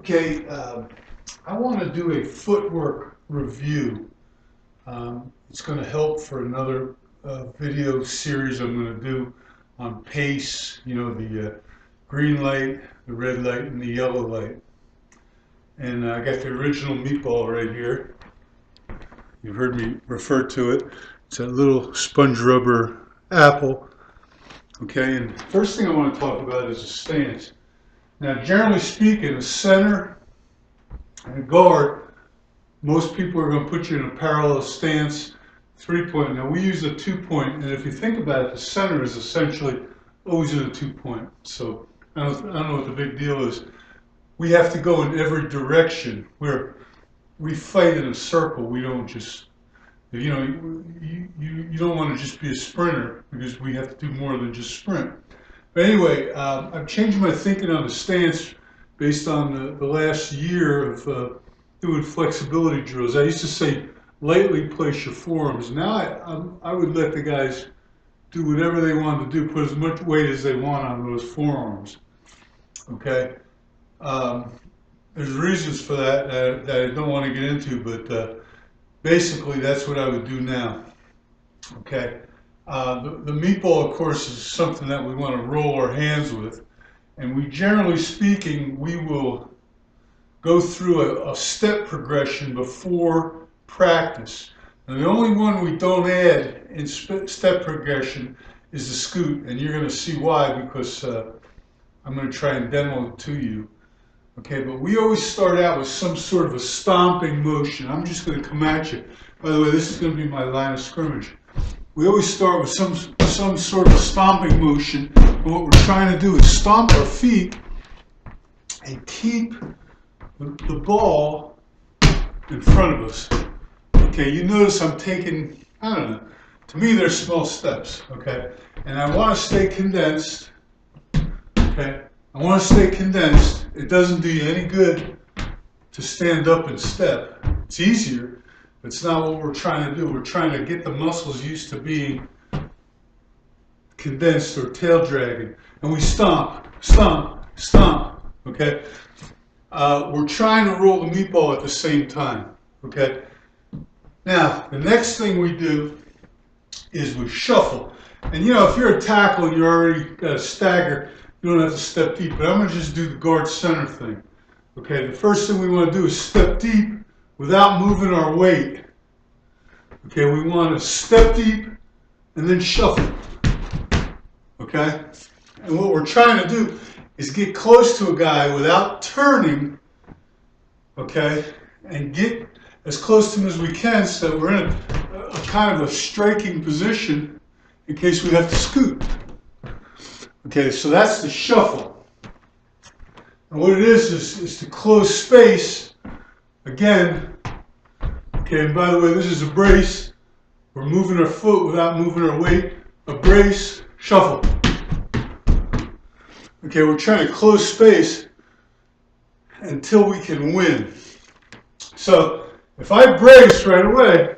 Okay, I want to do a footwork review. It's going to help for another video series I'm going to do on pace, the green light, the red light, and the yellow light. And I got the original meatball right here. You've heard me refer to it. It's a little sponge rubber apple. Okay, and the first thing I want to talk about is the stance. Now, generally speaking, a center and a guard, most people are going to put you in a parallel stance, 3-point. Now, we use a 2-point, and if you think about it, the center is essentially always in a 2-point. So I don't know what the big deal is. We have to go in every direction. Where we fight in a circle. We don't just, you don't want to just be a sprinter, because we have to do more than just sprint. But anyway, I've changed my thinking on the stance based on the last year of doing flexibility drills. I used to say, lightly place your forearms. Now I would let the guys do whatever they want to do, put as much weight as they want on those forearms. Okay? There's reasons for that that I don't want to get into, but basically that's what I would do now. Okay? The meatball, of course, is something that we want to roll our hands with. And we, generally speaking, we will go through a step progression before practice. And the only one we don't add in step progression is the scoot. And you're going to see why, because I'm going to try and demo it to you. Okay, but we always start out with some sort of a stomping motion. I'm just going to come at you. By the way, this is going to be my line of scrimmage. We always start with some sort of stomping motion, and what we're trying to do is stomp our feet and keep the ball in front of us. Okay, you notice I'm taking, I don't know, to me they're small steps, okay? And I want to stay condensed, okay? I want to stay condensed. It doesn't do you any good to stand up and step. It's easier. It's not what we're trying to do. We're trying to get the muscles used to being condensed or tail dragging. And we stomp, stomp, stomp, okay? We're trying to roll the meatball at the same time, okay? Now, the next thing we do is we shuffle. And if you're a tackle and you already got a stagger, you don't have to step deep. But I'm going to just do the guard center thing, okay? The first thing we want to do is step deep without moving our weight. Okay, we want to step deep and then shuffle. Okay? And what we're trying to do is get close to a guy without turning, okay, and get as close to him as we can so that we're in a kind of a striking position in case we have to scoot. Okay, so that's the shuffle. And what it is to close space. Again, okay, and by the way, this is a brace. We're moving our foot without moving our weight. A brace, shuffle. Okay, we're trying to close space until we can win. So, if I brace right away,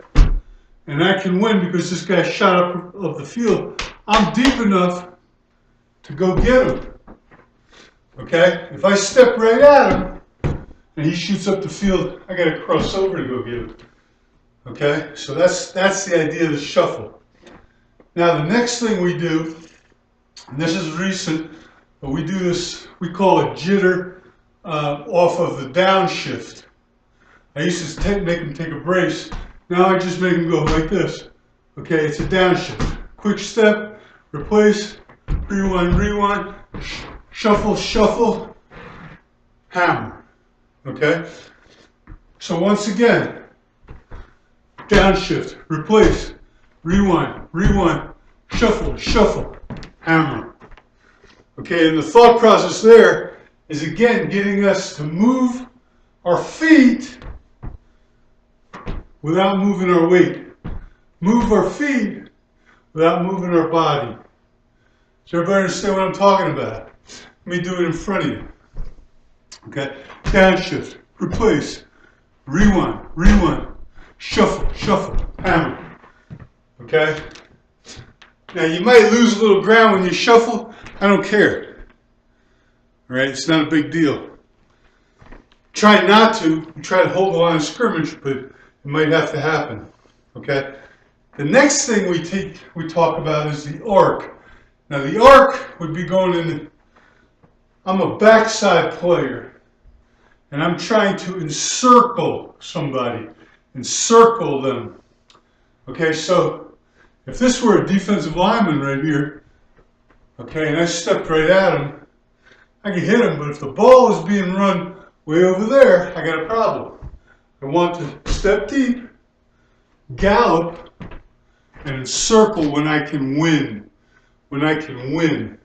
and I can win because this guy shot up of the field, I'm deep enough to go get him. Okay? If I step right at him, and he shoots up the field, I got to cross over to go get him. Okay, so that's the idea of the shuffle. Now the next thing we do, and this is recent, but we do this, we call it jitter off of the downshift. I used to make him take a brace. Now I just make him go like this. Okay, it's a downshift. Quick step, replace, rewind, rewind, shuffle, shuffle, hammer. Okay, so once again, downshift, replace, rewind, rewind, shuffle, shuffle, hammer. Okay, and the thought process there is again getting us to move our feet without moving our weight. Move our feet without moving our body. Does everybody understand what I'm talking about? Let me do it in front of you. Okay, downshift, replace, rewind, rewind, shuffle, shuffle, hammer. Okay? Now you might lose a little ground when you shuffle. I don't care. All right, it's not a big deal. Try not to. Try to hold the line of scrimmage, but it might have to happen. Okay. The next thing we talk about is the arc. Now the arc would be going in. I'm a backside player, and I'm trying to encircle somebody, encircle them. Okay, so if this were a defensive lineman right here, okay, and I stepped right at him, I can hit him, but if the ball is being run way over there, I got a problem. I want to step deep, gallop, and encircle when I can win. When I can win.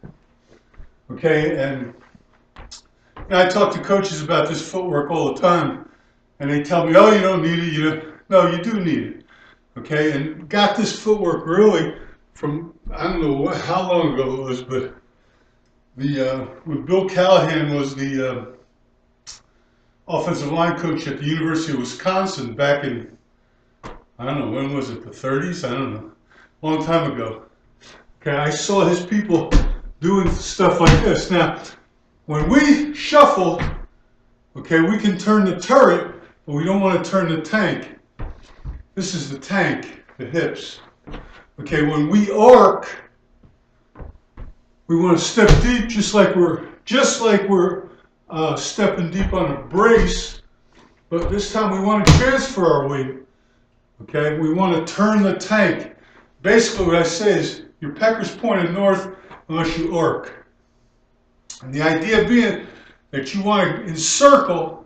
Okay, and I talk to coaches about this footwork all the time, and they tell me, oh, you don't need it. No, you do need it. Okay, and got this footwork really from, I don't know how long ago it was, but when Bill Callahan was the offensive line coach at the University of Wisconsin back in, I don't know, when was it, the 30s? I don't know, long time ago. Okay, I saw his people doing stuff like this. Now, when we shuffle, okay, we can turn the turret, but we don't want to turn the tank. This is the tank, the hips. Okay, when we arc, we want to step deep just like we're stepping deep on a brace, but this time we want to transfer our weight. Okay, we want to turn the tank. Basically what I say is your pecker's pointed north unless you arc. And the idea being that you want to encircle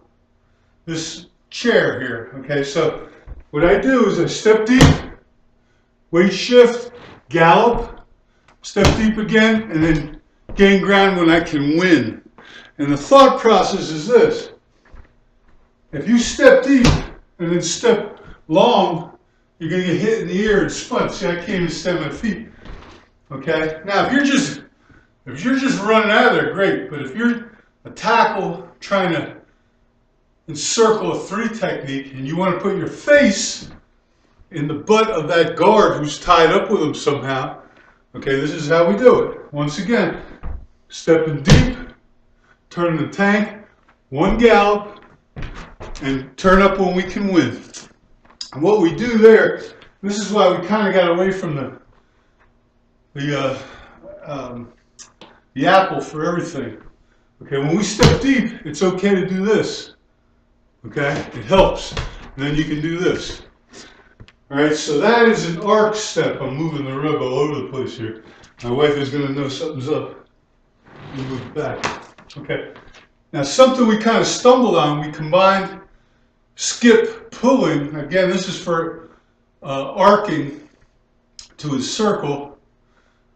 this chair here. Okay, so what I do is I step deep, weight shift, gallop, step deep again, and then gain ground when I can win. And the thought process is this. If you step deep and then step long, you're going to get hit in the ear and split. See, I can't even stand my feet. Okay? Now, if you're just running out of there, great. But if you're a tackle trying to encircle a 3 technique and you want to put your face in the butt of that guard who's tied up with him somehow, okay, this is how we do it. Once again, stepping deep, turning the tank, one gallop, and turn up when we can win. And what we do there, this is why we kind of got away from the apple for everything. Okay, when we step deep, it's okay to do this. Okay, it helps. And then you can do this. All right, so that is an arc step. I'm moving the rug all over the place here. My wife is going to know something's up. Let me move it back. Okay. Now, something we kind of stumbled on, we combined skip pulling. Again, this is for arcing to encircle.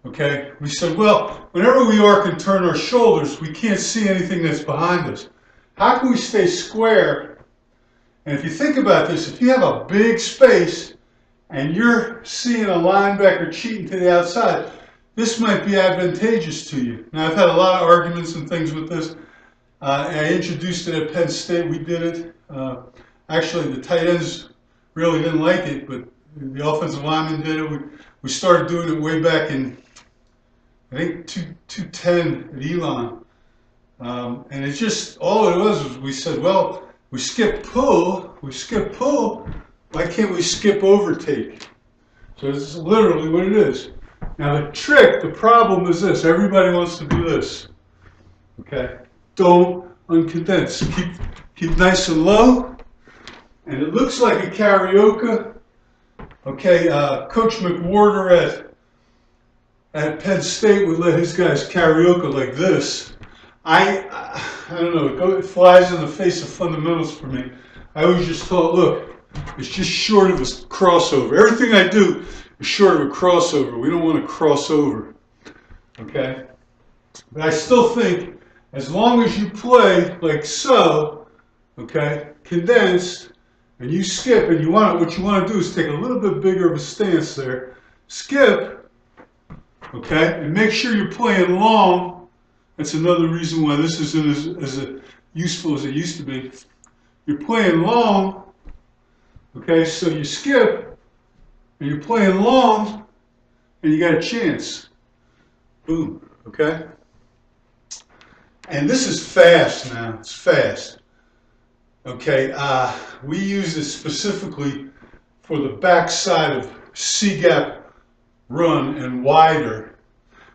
Okay. We said, well, whenever we arc and turn our shoulders, we can't see anything that's behind us. How can we stay square? And if you think about this, if you have a big space and you're seeing a linebacker cheating to the outside, this might be advantageous to you. Now, I've had a lot of arguments and things with this. I introduced it at Penn State. We did it. Actually, the tight ends really didn't like it, but the offensive linemen did it. We started doing it way back in, I think, 210 at Elon. And it's just, all it was we said, well, we skip pull. Why can't we skip overtake? So this is literally what it is. Now the trick, the problem is this. Everybody wants to do this. Okay? Don't uncondense. Keep nice and low. And it looks like a karaoke. Okay, Coach McWhorter at Penn State would let his guys karaoke like this. I don't know, it flies in the face of fundamentals for me. I always just thought, look, it's just short of a crossover. Everything I do is short of a crossover. We don't want to cross over. Okay? But I still think as long as you play like so, okay, condensed, and you skip, and what you want to do is take a little bit bigger of a stance there. Skip, okay, and make sure you're playing long. That's another reason why this isn't as useful as it used to be. You're playing long, okay, so you skip, and you're playing long, and you got a chance. Boom, okay? And this is fast now, it's fast. Okay, we use this specifically for the back side of C-gap run and wider.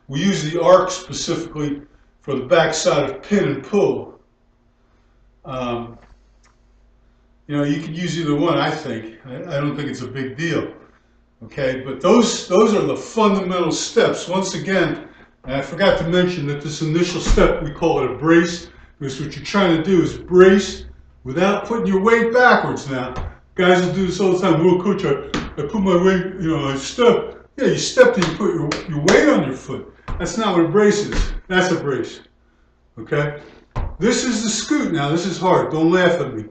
We use the arc specifically for the back side of pin and pull. You know, you could use either one, I think. I don't think it's a big deal. Okay, but those are the fundamental steps. Once again, and I forgot to mention that this initial step, we call it a brace, because what you're trying to do is brace without putting your weight backwards. Now, guys will do this all the time. Well, coach, I put my weight, you know, I step. Yeah, you stepped and you put your weight on your foot. That's not what a brace is. That's a brace. Okay? This is the scoot now. This is hard. Don't laugh at me.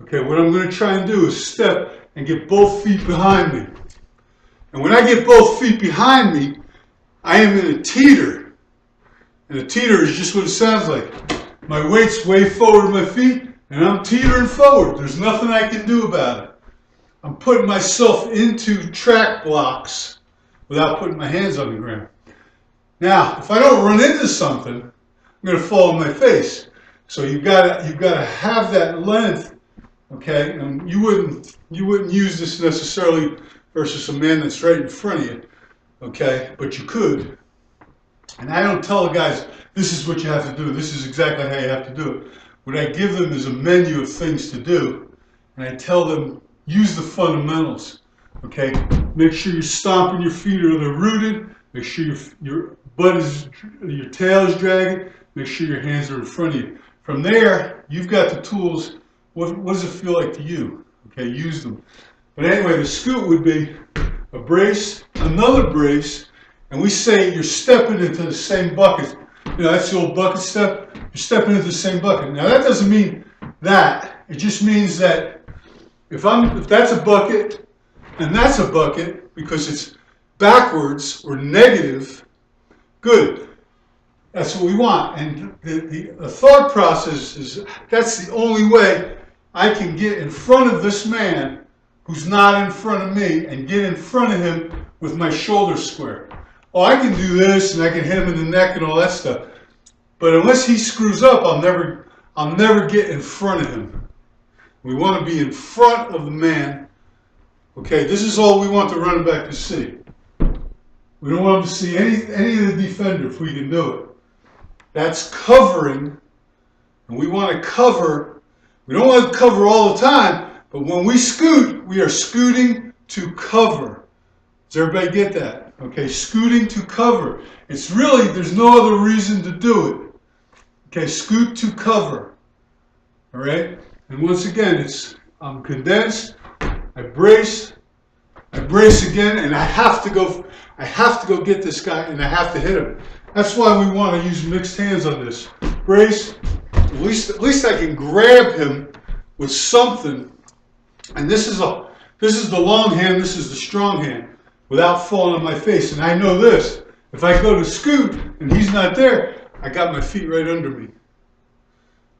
Okay, what I'm going to try and do is step and get both feet behind me. And when I get both feet behind me, I am in a teeter. And a teeter is just what it sounds like. My weight's way forward my feet, and I'm teetering forward. There's nothing I can do about it. I'm putting myself into track blocks without putting my hands on the ground. Now, if I don't run into something, I'm going to fall on my face. So you've got to have that length, okay? And you wouldn't use this necessarily versus a man that's right in front of you, okay? But you could. And I don't tell the guys, this is what you have to do. This is exactly how you have to do it. What I give them is a menu of things to do. And I tell them, use the fundamentals, okay? Make sure you're stomping your feet or they're rooted. Make sure your tail is dragging. Make sure your hands are in front of you. From there, you've got the tools. What does it feel like to you? Okay, use them. But anyway, the scoot would be a brace, another brace, and we say you're stepping into the same bucket. You know, that's the old bucket step. You're stepping into the same bucket. Now that doesn't mean that. It just means that if that's a bucket and that's a bucket because it's backwards or negative, good. That's what we want. And the thought process is that's the only way I can get in front of this man who's not in front of me and get in front of him with my shoulders square. Oh, I can do this and I can hit him in the neck and all that stuff. But unless he screws up, I'll never get in front of him. We want to be in front of the man. Okay, this is all we want the running back to see. We don't want him to see any of the defender if we can do it. That's covering, and we want to cover. We don't want to cover all the time, but when we scoot, we are scooting to cover. Does everybody get that? Okay, scooting to cover. It's really, there's no other reason to do it. Okay, scoot to cover. All right? And once again, I'm condensed, I brace again, and I have to go get this guy, and I have to hit him. That's why we want to use mixed hands on this. Brace, at least I can grab him with something. And this is the long hand, this is the strong hand, without falling on my face. And I know this, if I go to scoot and he's not there, I got my feet right under me.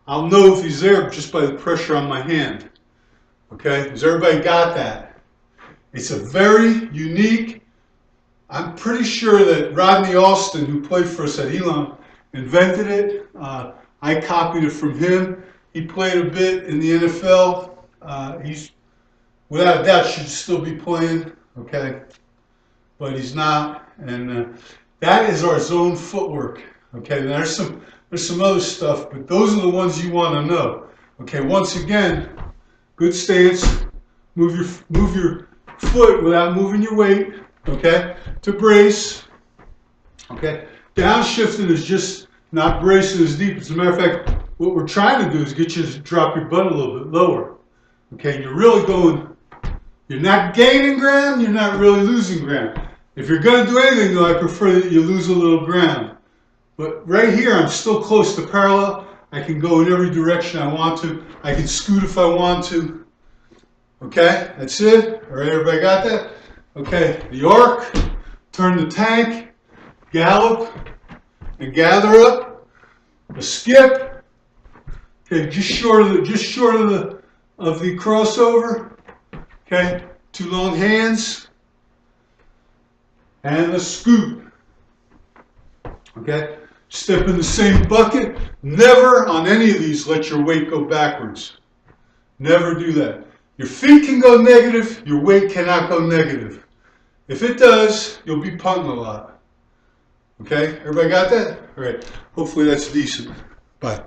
I'll know if he's there just by the pressure on my hand. Okay, has everybody got that? It's a very unique, I'm pretty sure that Rodney Alston, who played for us at Elon, invented it. I copied it from him. He played a bit in the NFL. He's, without a doubt, should still be playing, okay? But he's not, and that is our zone footwork, okay? There's some other stuff, but those are the ones you want to know, okay? Once again, good stance, move your foot without moving your weight, okay? To brace, okay? Downshifting is just not bracing as deep. As a matter of fact, what we're trying to do is get you to drop your butt a little bit lower, okay? You're really going, you're not gaining ground, you're not really losing ground. If you're going to do anything, though, I prefer that you lose a little ground. But right here, I'm still close to parallel. I can go in every direction I want to. I can scoot if I want to. Okay, that's it. All right, everybody got that? Okay, the arc, turn the tank, gallop, and gather up. A skip. Okay, just short of the crossover. Okay, two long hands, and a scoot. Okay, step in the same bucket. Never on any of these let your weight go backwards. Never do that. Your feet can go negative, your weight cannot go negative. If it does, you'll be punting a lot. Okay, everybody got that? All right, hopefully that's decent. Bye.